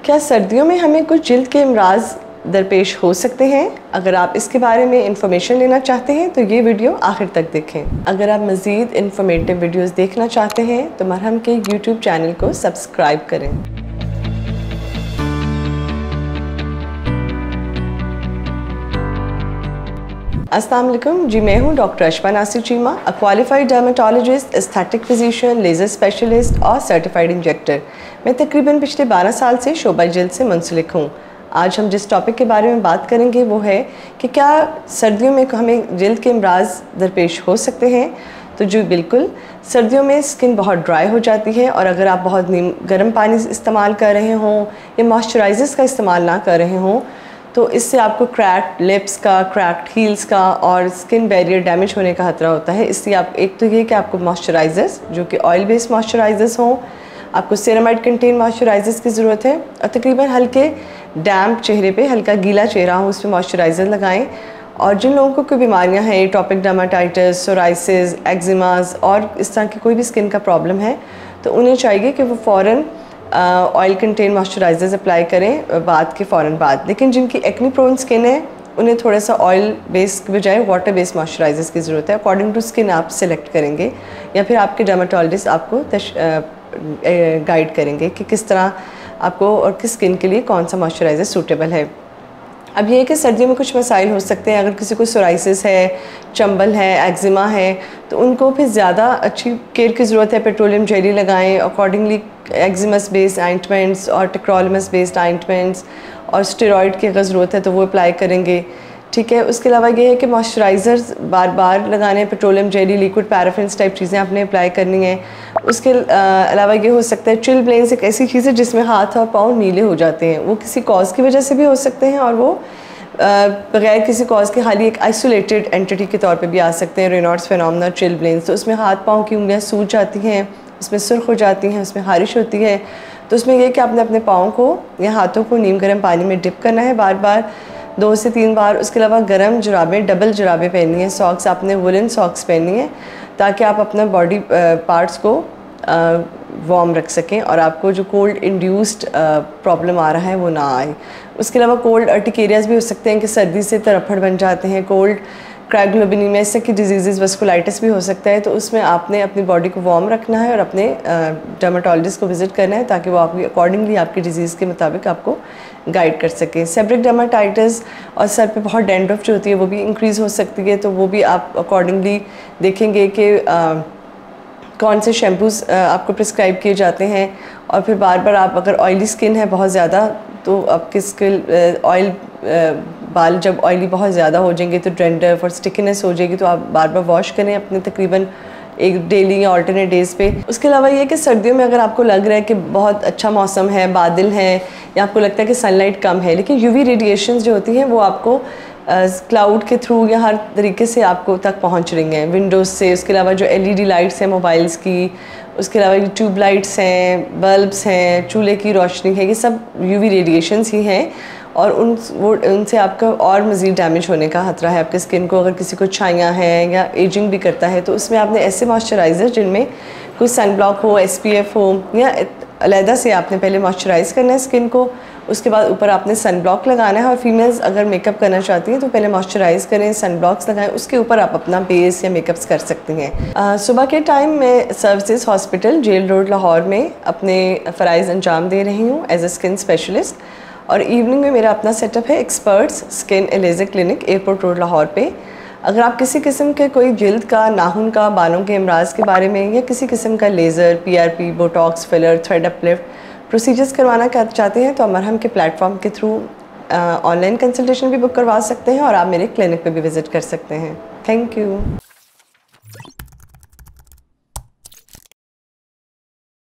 क्या सर्दियों में हमें कुछ जिल्द के अमराज दरपेश हो सकते हैं? अगर आप इसके बारे में इंफॉर्मेशन लेना चाहते हैं तो ये वीडियो आखिर तक देखें। अगर आप मज़ीद इंफॉर्मेटिव वीडियोस देखना चाहते हैं तो मरहम के यूट्यूब चैनल को सब्सक्राइब करें। अस्सलाम वालेकुम जी, मैं हूँ doctor Ashfa Nasir Cheema, a qualified dermatologist, aesthetic physician, laser specialist और सर्टिफाइड इंजेक्टर। मैं तकरीबन पिछले 12 साल से शोबा जिल्द से मुंसलिक हूँ। आज हम जिस टॉपिक के बारे में बात करेंगे वो है कि क्या सर्दियों में हमें जिल्द के अमराज दरपेश हो सकते हैं। तो जी बिल्कुल, सर्दियों में स्किन बहुत ड्राई हो जाती है और अगर आप बहुत गर्म पानी इस्तेमाल कर रहे हों या मॉइस्चराइज़र्स का इस्तेमाल ना कर रहे हों तो इससे आपको क्रैक्ड लिप्स का, क्रैक्ड हील्स का और स्किन बैरियर डैमेज होने का खतरा होता है। इसलिए आप एक तो ये कि आपको मॉइस्चराइज़र्स जो कि ऑयल बेस्ड मॉइस्चराइज़र्स हों, आपको सेरामाइड कंटेन मॉइस्चराइज़र्स की ज़रूरत है और तकरीबन हल्के डैम्प चेहरे पे, हल्का गीला चेहरा हो उस पर मॉइस्चराइज़र लगाएं। और जिन लोगों को कोई बीमारियां हैं, एटोपिक डर्माटाइटिस, सोराइसिस, एक्जिमास और इस तरह की कोई भी स्किन का प्रॉब्लम है तो उन्हें चाहिए कि वो फ़ौरन ऑयल कंटेन मॉइस्चराइज़र्स अप्लाई करें बात के फ़ौरन बाद। लेकिन जिनकी एक्ने प्रोन स्किन है उन्हें थोड़ा सा ऑयल बेस्ड के बजाय वाटर बेस्ड मॉइस्चराइज़र्स की ज़रूरत है। अकॉर्डिंग टू स्किन आप सेलेक्ट करेंगे या फिर आपके डर्माटोलॉजिस्ट आपको गाइड करेंगे कि किस तरह आपको और किस स्किन के लिए कौन सा मॉइस्चराइज़र सूटेबल है। अब ये है कि सर्दियों में कुछ मसाइल हो सकते हैं। अगर किसी को सोराइसिस है, चंबल है, एक्जिमा है तो उनको फिर ज़्यादा अच्छी केयर की ज़रूरत है। पेट्रोलियम जेली लगाएं, अकॉर्डिंगली एक्जिमस बेस्ड आइंटमेंट्स और टेक्रोलिमस बेस्ड आइंटमेंट्स और स्टेरॉइड की अगर ज़रूरत है तो वो अप्लाई करेंगे। ठीक है, उसके अलावा ये है कि मॉइस्चराइज़र्स बार बार लगाने हैं, petroleum jelly, liquid paraffins type चीज़ें आपने अप्लाई करनी है। उसके अलावा ये हो सकता है चिल ब्लेंस, एक ऐसी चीज़ है जिसमें हाथ और पाँव नीले हो जाते हैं। वो किसी कॉज की वजह से भी हो सकते हैं और वो बगैर किसी कॉज के खाली एक आइसोलेटेड एंटिटी के तौर पे भी आ सकते हैं। रेनॉल्ड्स फिनोमेना, चिल ब्लेंस, तो उसमें हाथ पाँव की उंगलियाँ सूज जाती हैं, उसमें सुर्ख हो जाती हैं, उसमें खारिश होती है। तो उसमें यह कि आपने अपने पाँव को या हाथों को नीम गर्म पानी में डिप करना है बार बार 2 से 3 बार। उसके अलावा गर्म जुराबें, डबल जुराबें पहननी है। सॉक्स आपने वुलन सॉक्स पहननी है ताकि आप अपना बॉडी पार्ट्स को वार्म रख सकें और आपको जो कोल्ड इंड्यूस्ड प्रॉब्लम आ रहा है वो ना आए। उसके अलावा कोल्ड अर्टिकेरियाज भी हो सकते हैं कि सर्दी से तरफड़ बन जाते हैं। कोल्ड क्रायोग्लोबिनीमिया, इस तरह की डिजीज़, वस्कुलाइटिस भी हो सकता है। तो उसमें आपने अपनी बॉडी को वार्म रखना है और अपने डर्माटोलॉजिस्ट को विज़िट करना है ताकि वो आपकी अकॉर्डिंगली आपकी डिज़ीज़ के मुताबिक आपको गाइड कर सकें। सेबरिक डर्माटाइटिस और सर पे बहुत डैंड्रफ जो होती है वो भी इंक्रीज़ हो सकती है, तो वो भी आप अकॉर्डिंगली देखेंगे कि कौन से शैम्पूज़ आपको प्रिस्क्राइब किए जाते हैं। और फिर बार बार आप अगर ऑयली स्किन है बहुत ज़्यादा तो आपके स्किन ऑयल बाल जब ऑयली बहुत ज़्यादा हो जाएंगे तो डैंड्रफ और स्टिकीनेस हो जाएगी, तो आप बार बार वॉश करें अपने तकरीबन एक डेली या ऑल्टरनेट डेज़ पे। उसके अलावा ये कि सर्दियों में अगर आपको लग रहा है कि बहुत अच्छा मौसम है, बादल हैं या आपको लगता है कि सनलाइट कम है लेकिन यूवी रेडिएशंस जो होती हैं वो आपको क्लाउड के थ्रू या हर तरीके से आपको तक पहुंच रही हैं, विंडोज़ से। उसके अलावा जो एलईडी लाइट्स हैं मोबाइल्स की, उसके अलावा जो ट्यूब लाइट्स हैं, बल्ब्स हैं, चूल्हे की रोशनी है, ये सब यूवी रेडिएशंस ही हैं और उनसे आपका और मज़ीद डैमेज होने का खतरा है आपके स्किन को। अगर किसी को छाइयाँ हैं या एजिंग भी करता है तो उसमें आपने ऐसे मॉइस्चराइज़र जिनमें कोई सन ब्लॉक हो, SPF हो या अलहदा से आपने पहले मॉइस्चराइज़ करना है स्किन को, उसके बाद ऊपर आपने सन ब्लॉक लगाना है। और फीमेल्स अगर मेकअप करना चाहती हैं तो पहले मॉइस्चराइज़ करें, सन ब्लॉक्स लगाएं, उसके ऊपर आप अपना बेस या मेकअप्स कर सकती हैं। सुबह के टाइम मैं services hospital jail road Lahore में अपने फ़राइज़ अंजाम दे रही हूँ एज ए स्किन स्पेशलिस्ट, और इवनिंग में मेरा अपना सेटअप है experts skin and laser clinic, airport road Lahore पे। अगर आप किसी किस्म के कोई जिल्द का, नाखून का, बालों के अमराज के बारे में या किसी किस्म का laser, PRP, Botox, filler, thread uplift procedures करवाना चाहते हैं तो आप मरहम के प्लेटफॉर्म के थ्रू ऑनलाइन कंसल्टेशन भी बुक करवा सकते हैं और आप मेरे क्लिनिक पे भी विज़िट कर सकते हैं। Thank you.